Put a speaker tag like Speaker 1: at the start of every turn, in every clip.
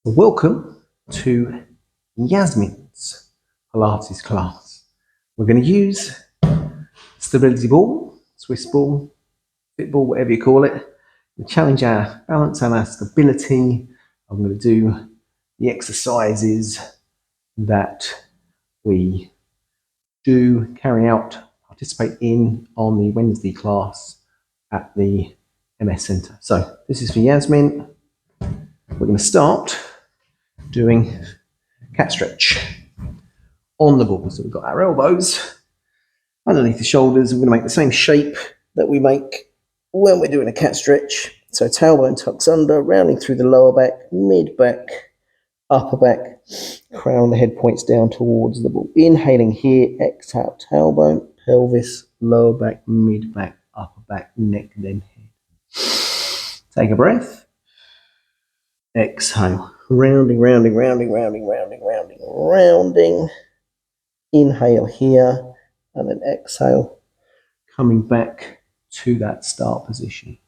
Speaker 1: Welcome to Yasmin's Pilates class. We're going to use stability ball, Swiss ball, fit ball, whatever you call it, to challenge our balance and our stability. I'm going to do the exercises that we do carry out, participate in on the Wednesday class at the MS Centre. So this is for Yasmin. We're going to start doing cat stretch on the ball. So we've got our elbows underneath the shoulders. We're going to make the same shape that we make when we're doing a cat stretch. So tailbone tucks under, rounding through the lower back, mid back, upper back, crown of the head points down towards the ball. Inhaling here, exhale, tailbone, pelvis, lower back, mid back, upper back, neck, then head. Take a breath. Exhale. Rounding, rounding, rounding, rounding, rounding, rounding, rounding. Inhale here, and then exhale, coming back to that start position.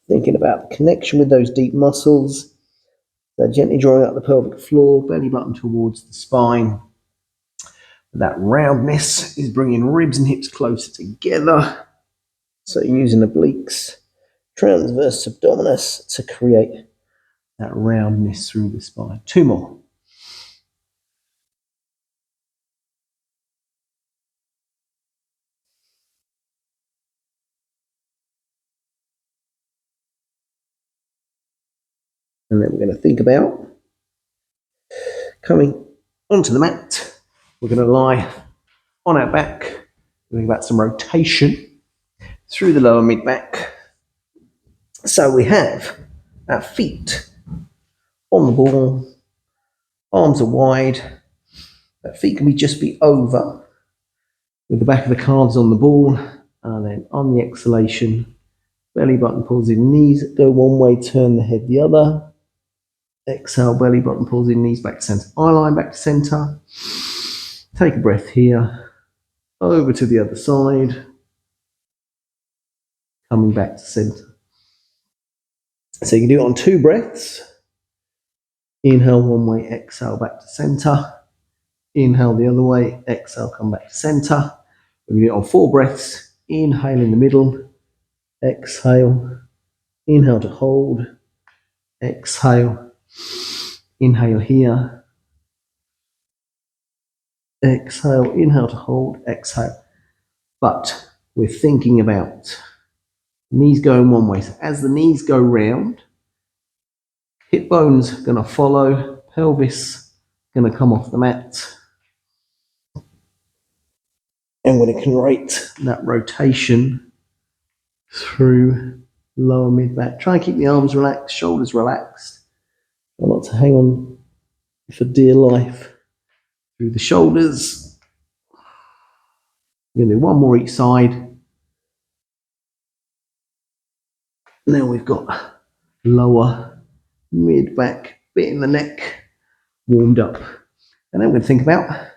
Speaker 1: Thinking about the connection with those deep muscles. So gently drawing up the pelvic floor, belly button towards the spine. That roundness is bringing ribs and hips closer together. So using obliques, transverse abdominis to create that roundness through the spine. Two more. And then we're going to think about coming onto the mat. We're going to lie on our back. We're think about some rotation through the lower mid back. So we have our feet on the ball, arms are wide. Our feet can just be over with the back of the calves on the ball, and then on the exhalation, belly button pulls in, knees go one way, turn the head the other. Exhale, belly button pulls in, knees back to center, eye line back to center. Take a breath here, over to the other side, coming back to center. So you can do it on 2 breaths. Inhale one way, exhale back to center. Inhale the other way, exhale, come back to center. We can do it on 4 breaths. Inhale in the middle, exhale, inhale to hold, exhale, inhale here, exhale, inhale to hold, exhale. But we're thinking about knees going one way. So as the knees go round, hip bone's going to follow, pelvis going to come off the mat. And we're going to create that rotation through lower mid back. Try and keep the arms relaxed, shoulders relaxed. Try not to hang on for dear life through the shoulders. We're going to do one more each side. Now we've got lower mid back, bit in the neck, warmed up. And then we're going to think about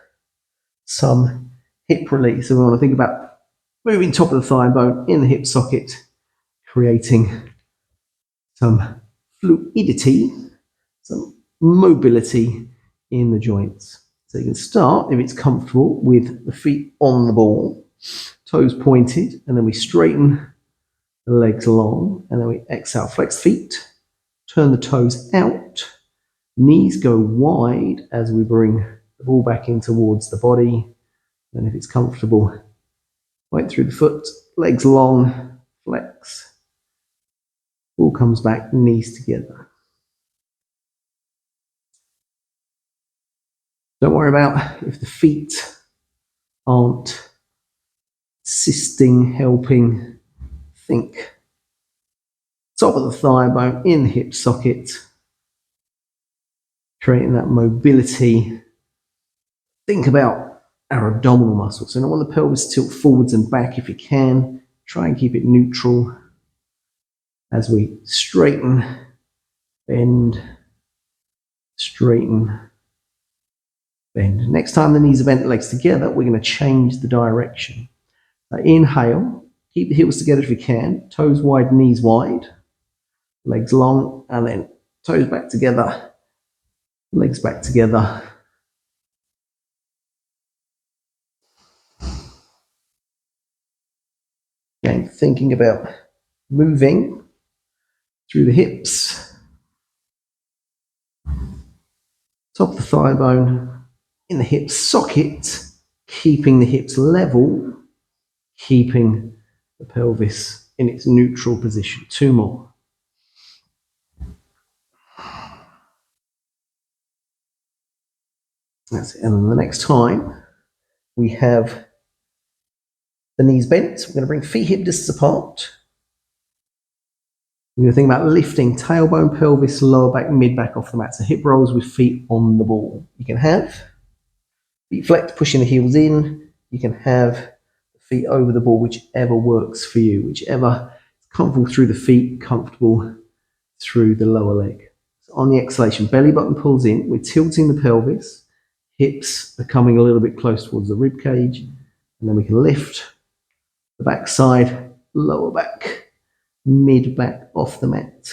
Speaker 1: some hip release. So we want to think about moving top of the thigh bone in the hip socket, creating some fluidity, some mobility in the joints. So you can start, if it's comfortable, with the feet on the ball, toes pointed, and then we straighten the legs long, and then we exhale, flex feet, turn the toes out, knees go wide as we bring the ball back in towards the body, and if it's comfortable, right through the foot, legs long, flex, ball comes back, knees together. Don't worry about if the feet aren't assisting, helping. Think top of the thigh bone in the hip socket, creating that mobility. Think about our abdominal muscles. So I want the pelvis to tilt forwards and back if you can. Try and keep it neutral as we straighten, bend, straighten, bend. Next time the knees are bent, legs together, we're going to change the direction. Inhale, Keep the heels together if you can. Toes wide, knees wide. Legs long, and then toes back together. Legs back together. Again, thinking about moving through the hips. Top of the thigh bone, in the hip socket, keeping the hips level, keeping the pelvis in its neutral position. 2 more. That's it. And then the next time we have the knees bent, we're going to bring feet hip distance apart. We're going to think about lifting tailbone, pelvis, lower back, mid back off the mat. So hip rolls with feet on the ball. You can have feet flexed, pushing the heels in. You can have feet over the ball, whichever works for you, whichever is comfortable through the feet, comfortable through the lower leg. So on the exhalation, belly button pulls in. We're tilting the pelvis. Hips are coming a little bit close towards the rib cage. And then we can lift the back side, lower back, mid back off the mat.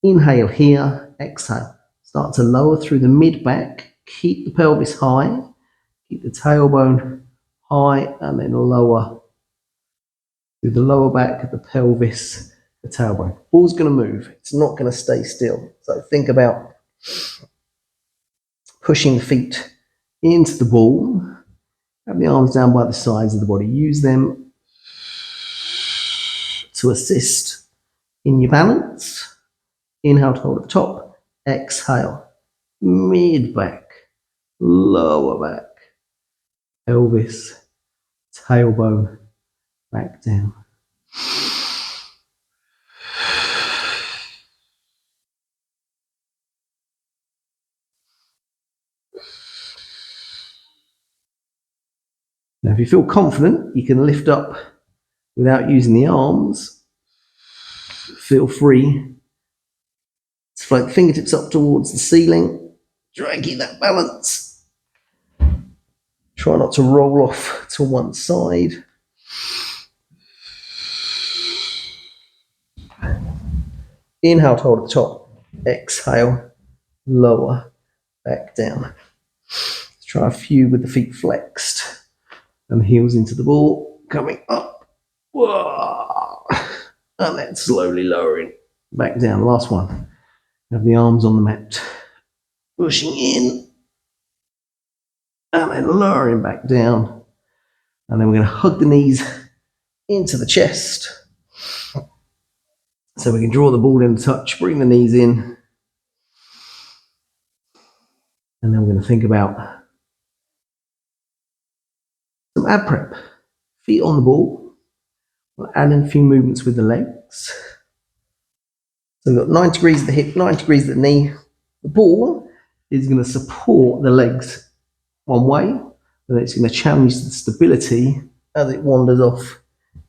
Speaker 1: Inhale here, exhale. Start to lower through the mid back. Keep the pelvis high. Keep the tailbone high, and then lower through the lower back, the pelvis, the tailbone. Ball's going to move. It's not going to stay still. So think about pushing the feet into the ball. Have the arms down by the sides of the body. Use them to assist in your balance. Inhale to hold at the top. Exhale. Mid back. Lower back. Pelvis. Tailbone. Back down. Now, if you feel confident, you can lift up without using the arms. Feel free to float the fingertips up towards the ceiling. Try and keep that balance. Try not to roll off to one side. Inhale to hold at the top. Exhale, lower, back down. Let's try a few with the feet flexed and the heels into the ball. Coming up. Whoa. And then slowly lowering back down. Last one. Have the arms on the mat. Pushing in. And then lowering back down. And then we're going to hug the knees into the chest. So we can draw the ball in touch, bring the knees in. And then we're going to think about some ab prep. Feet on the ball. We'll add in a few movements with the legs. So we've got 90 degrees at the hip, 90 degrees at the knee. The ball is going to support the legs one way, and it's going to challenge the stability as it wanders off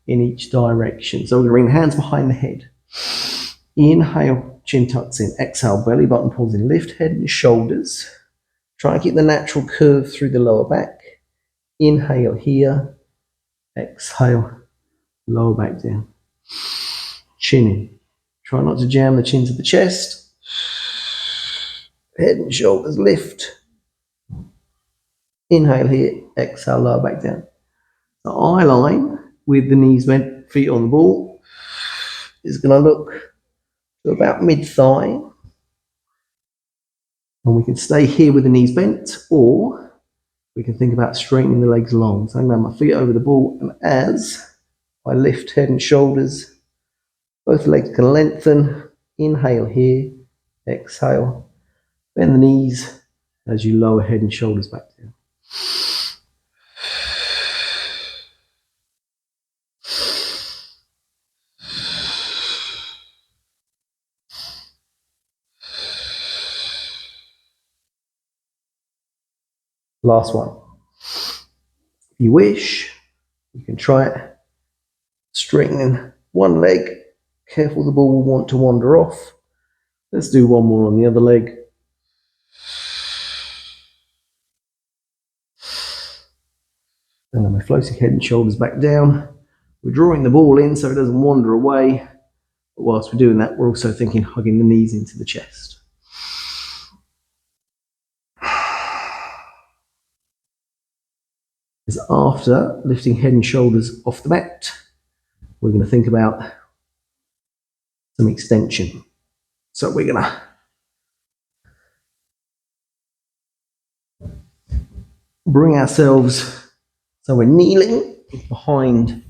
Speaker 1: in each direction. So we're going to bring the hands behind the head. Inhale, chin tucks in. Exhale, belly button pulls in. Lift head and shoulders. Try and keep the natural curve through the lower back. Inhale here. Exhale, lower back down. Chin in. Try not to jam the chin to the chest. Head and shoulders lift. Inhale here. Exhale, lower back down. The eye line with the knees bent, feet on the ball, is going to look to about mid-thigh. And we can stay here with the knees bent, or we can think about straightening the legs long. So I'm going to have my feet over the ball, and as I lift head and shoulders, both legs can lengthen. Inhale here, exhale. Bend the knees as you lower head and shoulders back down. Last one. If you wish, you can try it. Straightening one leg. Careful, the ball will want to wander off. Let's do one more on the other leg. And then we're floating head and shoulders back down. We're drawing the ball in so it doesn't wander away. But whilst we're doing that, we're also thinking hugging the knees into the chest. As after lifting head and shoulders off the mat, we're going to think about some extension. So we're going to bring ourselves so we're kneeling behind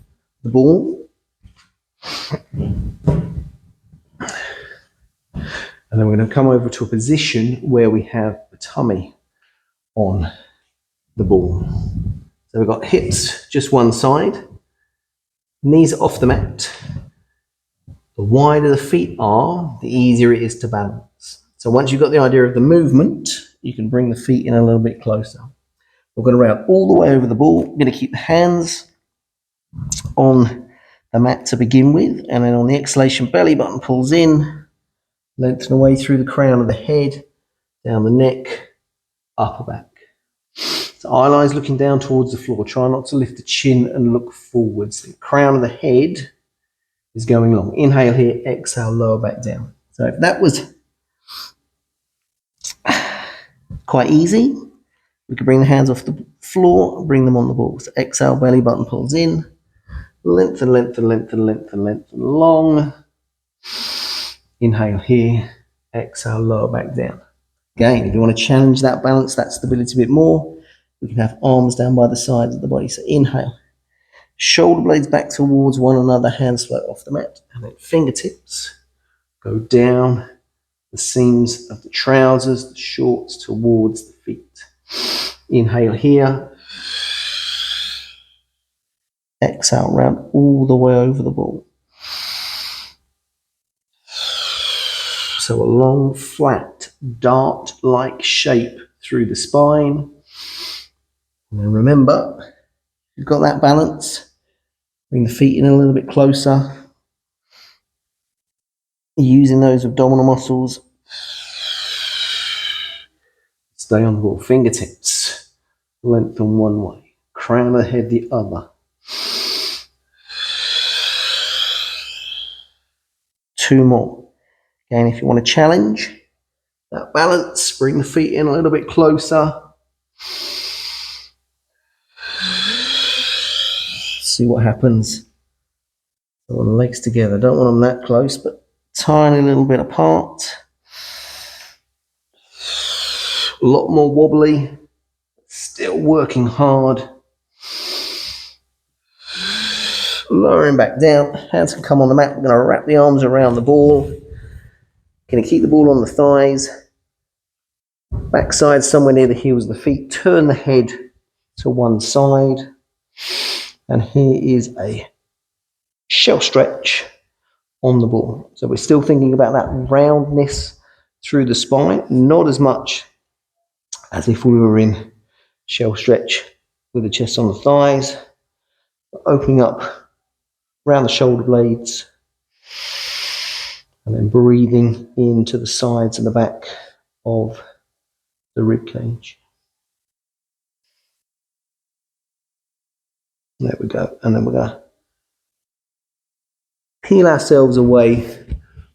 Speaker 1: the ball. And then we're going to come over to a position where we have the tummy on the ball. So we've got hips just one side, knees off the mat. The wider the feet are, the easier it is to balance. So once you've got the idea of the movement, you can bring the feet in a little bit closer. We're going to round all the way over the ball. We're going to keep the hands on the mat to begin with, and then on the exhalation, belly button pulls in, lengthen away through the crown of the head, down the neck, upper back. So eye lines looking down towards the floor. Try not to lift the chin and look forwards. The crown of the head is going long. Inhale here, exhale, lower back down. So if that was quite easy, we could bring the hands off the floor and bring them on the ball. So exhale, belly button pulls in, lengthen, lengthen, lengthen, lengthen, lengthen, long. Inhale here, exhale, lower back down. Again, if you want to challenge that balance, that stability a bit more, we can have arms down by the sides of the body. So inhale, shoulder blades back towards one another, hands float off the mat, and then fingertips go down the seams of the trousers, the shorts towards the feet. Inhale here, exhale, round all the way over the ball. So a long, flat, dart-like shape through the spine. And then remember, you've got that balance. Bring the feet in a little bit closer. Using those abdominal muscles. Stay on the ball. Fingertips lengthen one way. Crown of the head the other. Two more. Again, if you want to challenge that balance, bring the feet in a little bit closer. See what happens. I want the legs together. Don't want them that close, but tiny little bit apart. A lot more wobbly. Still working hard. Lowering back down. Hands can come on the mat. We're going to wrap the arms around the ball. Going to keep the ball on the thighs. Backside somewhere near the heels of the feet. Turn the head to one side. And here is a shell stretch on the ball. So we're still thinking about that roundness through the spine, not as much as if we were in shell stretch with the chest on the thighs, opening up around the shoulder blades, and then breathing into the sides and the back of the rib cage. There we go. And then we're going to peel ourselves away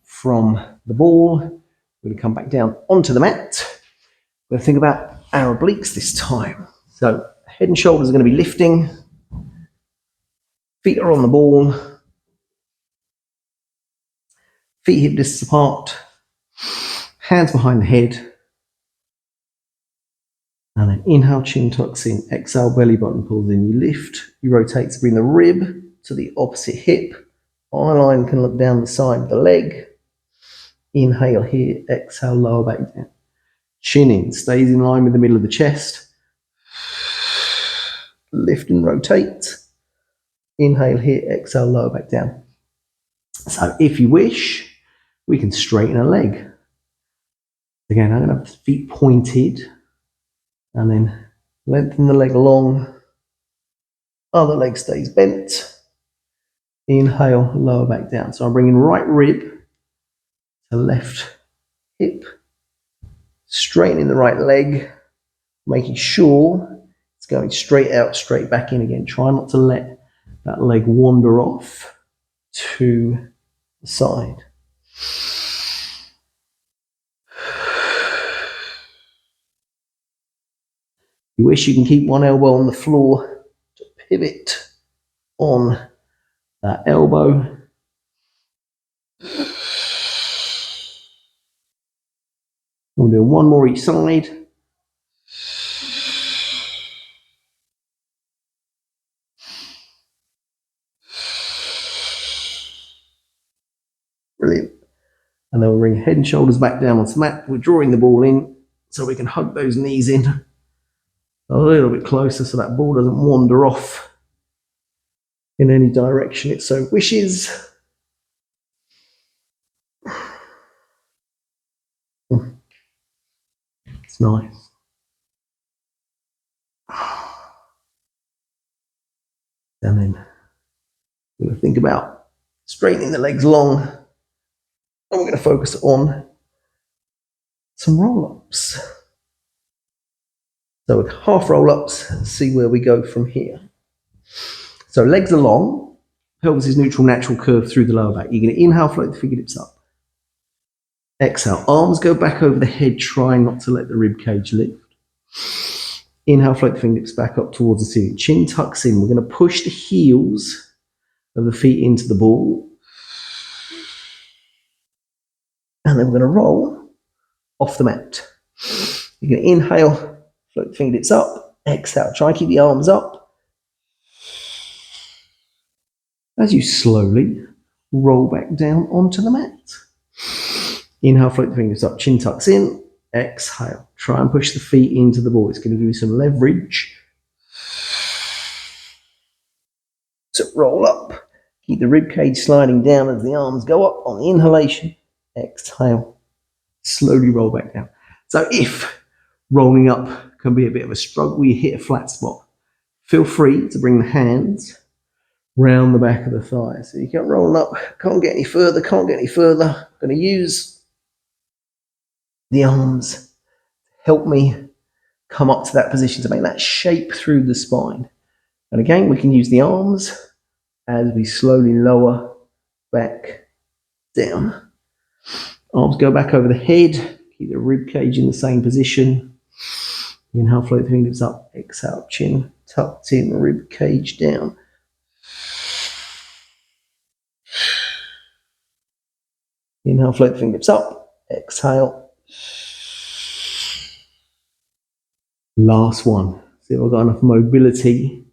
Speaker 1: from the ball. We're going to come back down onto the mat. We're going to think about our obliques this time. So head and shoulders are going to be lifting. Feet are on the ball. Feet hip distance apart. Hands behind the head. And then inhale, chin tucks in. Exhale, belly button pulls in. You lift, you rotate to bring the rib to the opposite hip. Eye line can look down the side of the leg. Inhale here, exhale, lower back down. Chin in, stays in line with the middle of the chest. Lift and rotate. Inhale here, exhale, lower back down. So if you wish, we can straighten a leg. Again, I'm going to have the feet pointed and then lengthen the leg long. Other leg stays bent. Inhale, lower back down. So I'm bringing right rib to left hip. Straightening the right leg, making sure it's going straight out, straight back in again. Try not to let that leg wander off to the side. You wish you can keep one elbow on the floor to pivot on that elbow. We'll do one more each side. Brilliant. And then we'll bring head and shoulders back down onto the mat. We're drawing the ball in so we can hug those knees in a little bit closer so that ball doesn't wander off in any direction it so wishes. It's nice. And then we're going to think about straightening the legs long. And we're going to focus on some roll-ups. So with half roll-ups, see where we go from here. So legs are long, pelvis is neutral, natural curve through the lower back. You're going to inhale, float the fingertips up. Exhale, arms go back over the head, trying not to let the rib cage lift. Inhale, float the fingertips back up towards the ceiling. Chin tucks in. We're going to push the heels of the feet into the ball. And then we're going to roll off the mat. You're going to inhale, float the fingertips up. Exhale, try and keep the arms up. As you slowly roll back down onto the mat. Inhale, float the fingers up, chin tucks in. Exhale, try and push the feet into the ball. It's going to give you some leverage to roll up. Keep the rib cage sliding down as the arms go up on the inhalation. Exhale, slowly roll back down. So if rolling up can be a bit of a struggle, you hit a flat spot, feel free to bring the hands round the back of the thighs. So you keep rolling up, can't get any further. I'm going to use the arms help me come up to that position to make that shape through the spine. And again, we can use the arms as we slowly lower back down. Arms go back over the head, keep the rib cage in the same position. Inhale, float the fingers up. Exhale, chin tucked in, rib cage down. Inhale, float the fingertips up. Exhale. Last one. See if I've got enough mobility,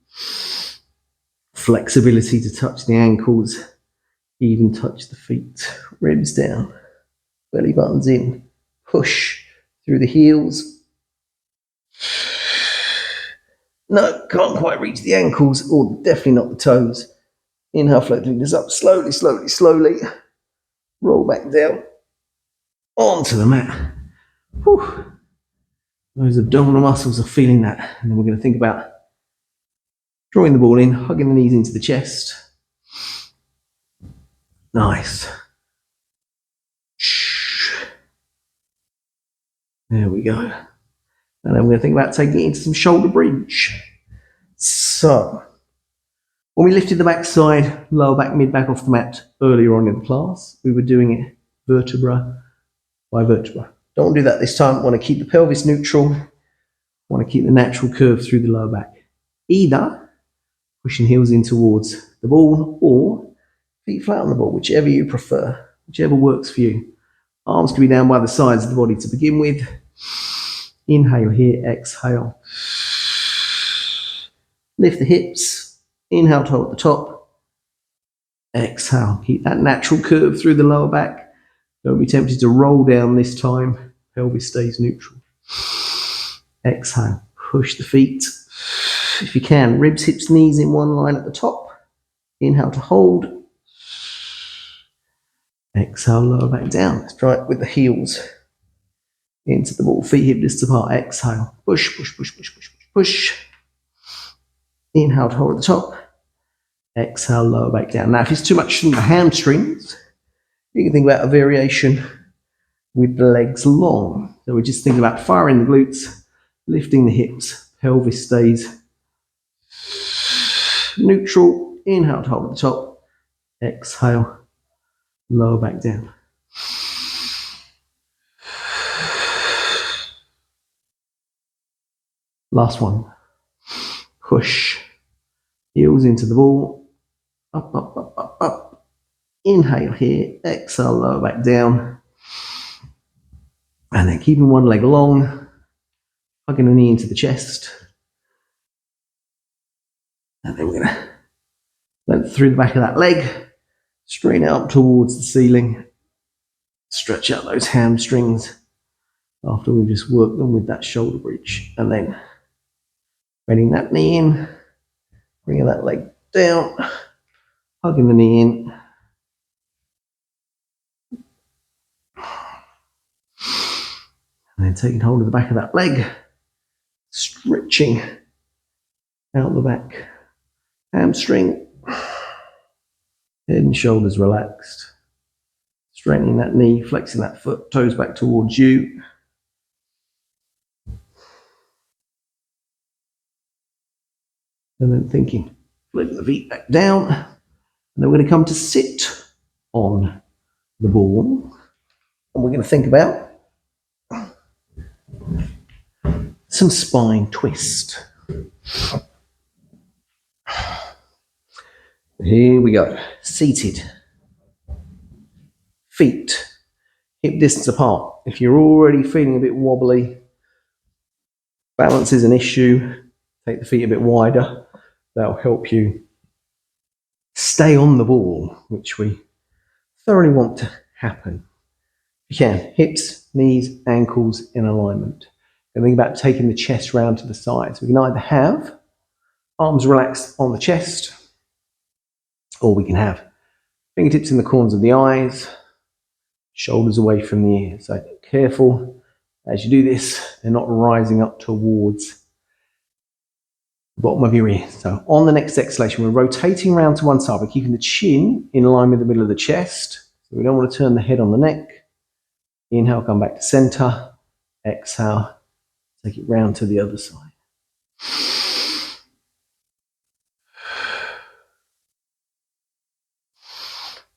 Speaker 1: flexibility to touch the ankles, even touch the feet. Ribs down, belly buttons in. Push through the heels. No, can't quite reach the ankles, or definitely not the toes. Inhale, float the fingers up. Slowly, slowly, slowly. Roll back down onto the mat. Whew. Those abdominal muscles are feeling that. And then we're going to think about drawing the ball in, hugging the knees into the chest. Nice. There we go. And then we're going to think about taking it into some shoulder bridge. So, when we lifted the backside, lower back, mid back off the mat earlier on in the class, we were doing it vertebra by vertebra. Don't want to do that this time. Want to keep the pelvis neutral. Want to keep the natural curve through the lower back. Either pushing heels in towards the ball or feet flat on the ball, whichever you prefer, whichever works for you. Arms can be down by the sides of the body to begin with. Inhale here, exhale. Lift the hips. Inhale to hold at the top. Exhale. Keep that natural curve through the lower back. Don't be tempted to roll down this time. Pelvis stays neutral. Exhale. Push the feet. If you can, ribs, hips, knees in one line at the top. Inhale to hold. Exhale, lower back down. Let's try it with the heels into the ball. Feet hip distance apart. Exhale. Push, push, push, push, push, push, push. Inhale to hold at the top. Exhale, lower back down. Now, if it's too much in the hamstrings, you can think about a variation with the legs long. So we're just thinking about firing the glutes, lifting the hips, pelvis stays neutral. Inhale to hold at the top. Exhale, lower back down. Last one. Push. Heels into the ball. Up, up, up, up, up. Inhale here. Exhale, lower back down. And then keeping one leg long. Hugging the knee into the chest. And then we're going to lengthen through the back of that leg. Straighten it up towards the ceiling. Stretch out those hamstrings after we've just worked them with that shoulder bridge. And then bending that knee in. Bringing that leg down. Hugging the knee in. And then taking hold of the back of that leg. Stretching out the back. Hamstring. Head and shoulders relaxed. Straightening that knee, flexing that foot, toes back towards you. And then thinking, flipping the feet back down. And then we're going to come to sit on the ball. And we're going to think about some spine twist. Here we go. Seated. Feet hip distance apart. If you're already feeling a bit wobbly, balance is an issue, take the feet a bit wider. That'll help you stay on the ball, which we thoroughly want to happen. If you can, hips, knees, ankles in alignment. And think about taking the chest round to the sides. We can either have arms relaxed on the chest, or we can have fingertips in the corners of the eyes, shoulders away from the ears. So careful as you do this, they're not rising up towards the bottom of your ear. So on the next exhalation, we're rotating around to one side. We're keeping the chin in line with the middle of the chest. So we don't want to turn the head on the neck. Inhale, come back to center. Exhale, take it round to the other side.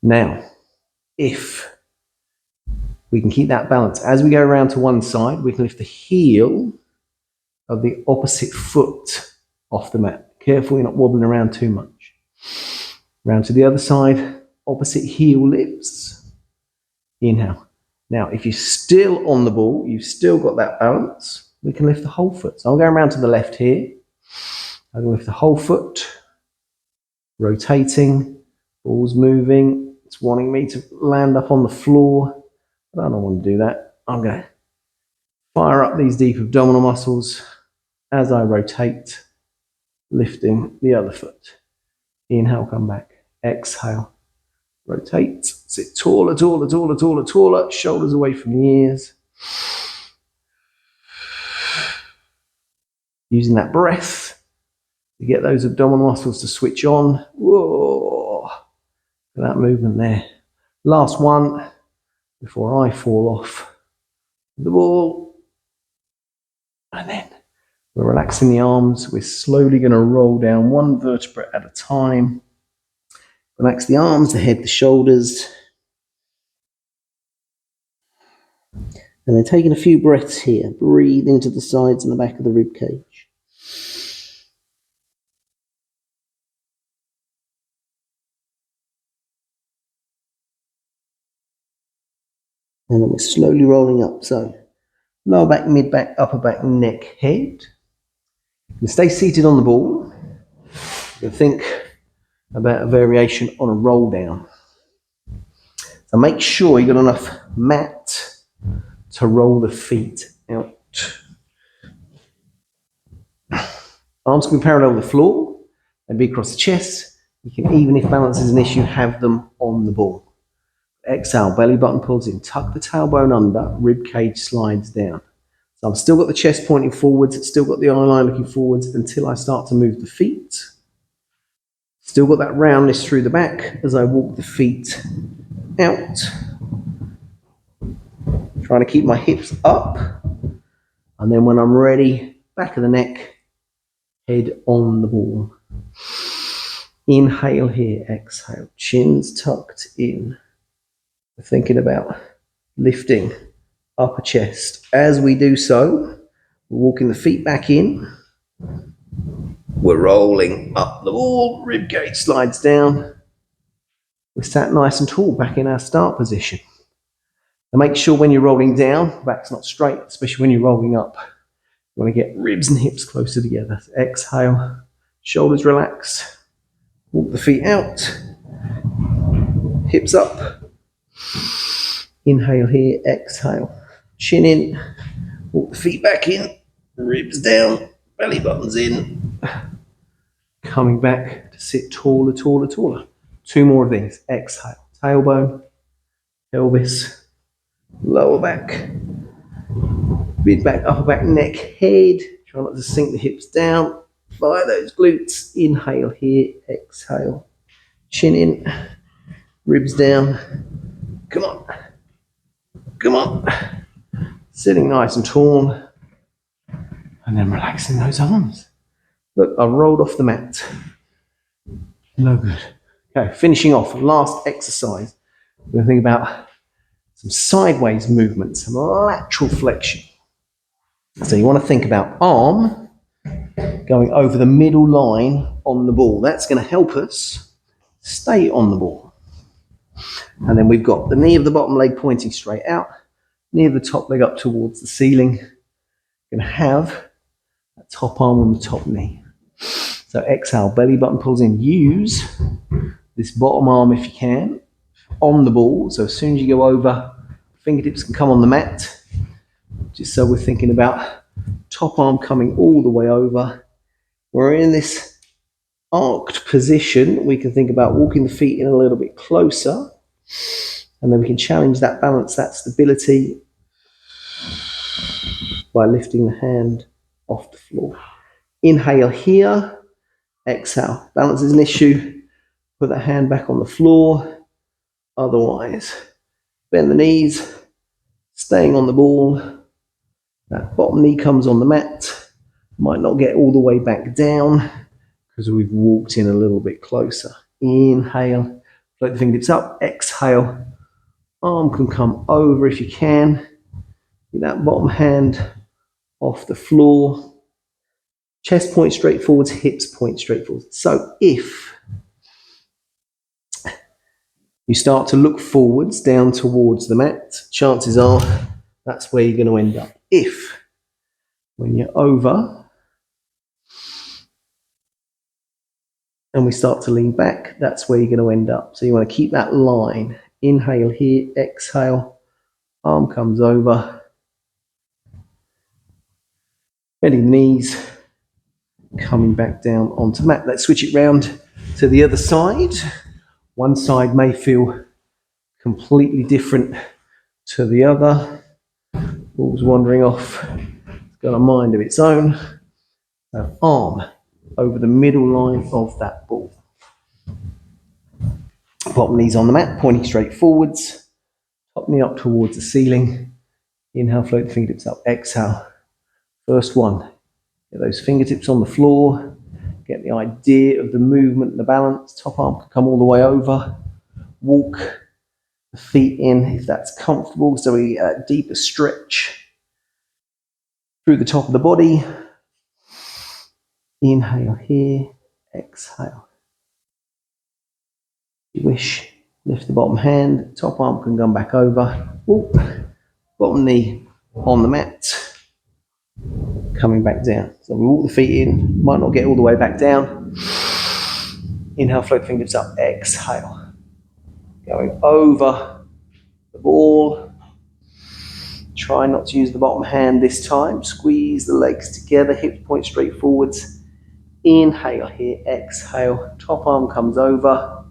Speaker 1: Now, if we can keep that balance, as we go around to one side, we can lift the heel of the opposite foot off the mat. Careful you're not wobbling around too much. Round to the other side, opposite heel lifts. Inhale. Now, if you're still on the ball, you've still got that balance, we can lift the whole foot. So I'm going around to the left here. I'm going to lift the whole foot, rotating, ball's moving. It's wanting me to land up on the floor. But I don't want to do that. I'm going to fire up these deep abdominal muscles as I rotate, lifting the other foot. Inhale, come back. Exhale, rotate. Sit taller, taller, taller, taller, taller. Shoulders away from the ears. Using that breath to get those abdominal muscles to switch on. Whoa! That movement there. Last one before I fall off the ball. And then we're relaxing the arms. We're slowly going to roll down one vertebrae at a time. Relax the arms, the head, the shoulders. And then taking a few breaths here. Breathe into the sides and the back of the rib cage. And then we're slowly rolling up. So lower back, mid back, upper back, neck, head. And stay seated on the ball. You think about a variation on a roll down. So make sure you've got enough mat to roll the feet out. Arms can be parallel with the floor and be across the chest. You can, even if balance is an issue, have them on the ball. Exhale, belly button pulls in, tuck the tailbone under, rib cage slides down. So I've still got the chest pointing forwards, still got the eye line looking forwards until I start to move the feet. Still got that roundness through the back as I walk the feet out. Trying to keep my hips up. And then when I'm ready, back of the neck, head on the ball. Inhale here, exhale. Chin's tucked in. We're thinking about lifting upper chest. As we do so, we're walking the feet back in. We're rolling up the wall. Ribcage slides down. We're sat nice and tall back in our start position. And make sure when you're rolling down, back's not straight, especially when you're rolling up. You want to get ribs and hips closer together. So exhale, shoulders relax. Walk the feet out. Hips up. Inhale here, exhale. Chin in. Walk the feet back in. Ribs down. Belly buttons in. Coming back to sit taller, taller, taller. 2 more of these. Exhale. Tailbone, pelvis, lower back, mid back, upper back, neck, head. Try not to sink the hips down. Fire those glutes. Inhale here, exhale. Chin in, ribs down. Come on. Come on. Sitting nice and tall. And then relaxing those arms. Look, I rolled off the mat. No good. Okay, finishing off, last exercise. We're going to think about some sideways movement, some lateral flexion. So you want to think about arm going over the middle line on the ball. That's going to help us stay on the ball. And then we've got the knee of the bottom leg pointing straight out, knee of the top leg up towards the ceiling. You're going to have that top arm on the top knee. So exhale, belly button pulls in. Use this bottom arm if you can on the ball. So as soon as you go over, fingertips can come on the mat. Just so we're thinking about top arm coming all the way over. We're in this arched position. We can think about walking the feet in a little bit closer. And then we can challenge that balance, that stability by lifting the hand off the floor. Inhale here. Exhale. Balance is an issue. Put that hand back on the floor. Otherwise, bend the knees. Staying on the ball. That bottom knee comes on the mat. Might not get all the way back down because we've walked in a little bit closer. Inhale. Float the fingertips up. Exhale. Arm can come over if you can. Get that bottom hand off the floor. Chest point straight forwards, hips point straight forwards. So if you start to look forwards down towards the mat, chances are that's where you're going to end up. If when you're over and we start to lean back, that's where you're going to end up. So you want to keep that line. Inhale here, exhale, arm comes over, bending knees, coming back down onto the mat. Let's switch it round to the other side. One side may feel completely different to the other. Ball's wandering off. It's got a mind of its own. So arm over the middle line of that ball. Bottom knees on the mat, pointing straight forwards. Top knee up towards the ceiling. Inhale, float the fingertips up. Exhale. First one. Get those fingertips on the floor. Get the idea of the movement and the balance. Top arm can come all the way over. Walk the feet in if that's comfortable. So we deeper stretch through the top of the body. Inhale here. Exhale. If you wish, lift the bottom hand. Top arm can come back over. Walk. Bottom knee on the mat. Coming back down. So we walk the feet in, might not get all the way back down. Inhale, float the fingertips up, exhale. Going over the ball. Try not to use the bottom hand this time. Squeeze the legs together, hips point straight forwards. Inhale here, exhale. Top arm comes over.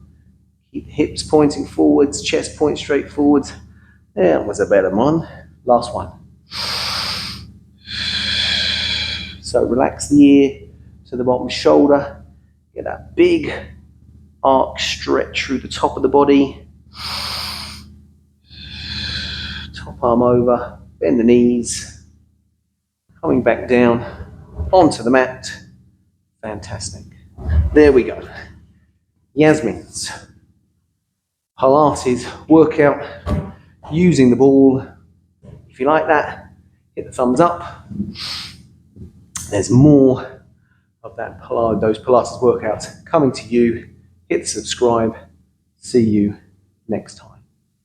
Speaker 1: Keep the hips pointing forwards, chest point straight forwards. That was a better one. Last one. So relax the ear to the bottom shoulder. Get that big arc stretch through the top of the body. Top arm over. Bend the knees. Coming back down onto the mat. Fantastic. There we go. Yasmin's Pilates workout using the ball. If you like that, hit the thumbs up. There's more of those Pilates workouts coming to you. Hit subscribe. See you next time.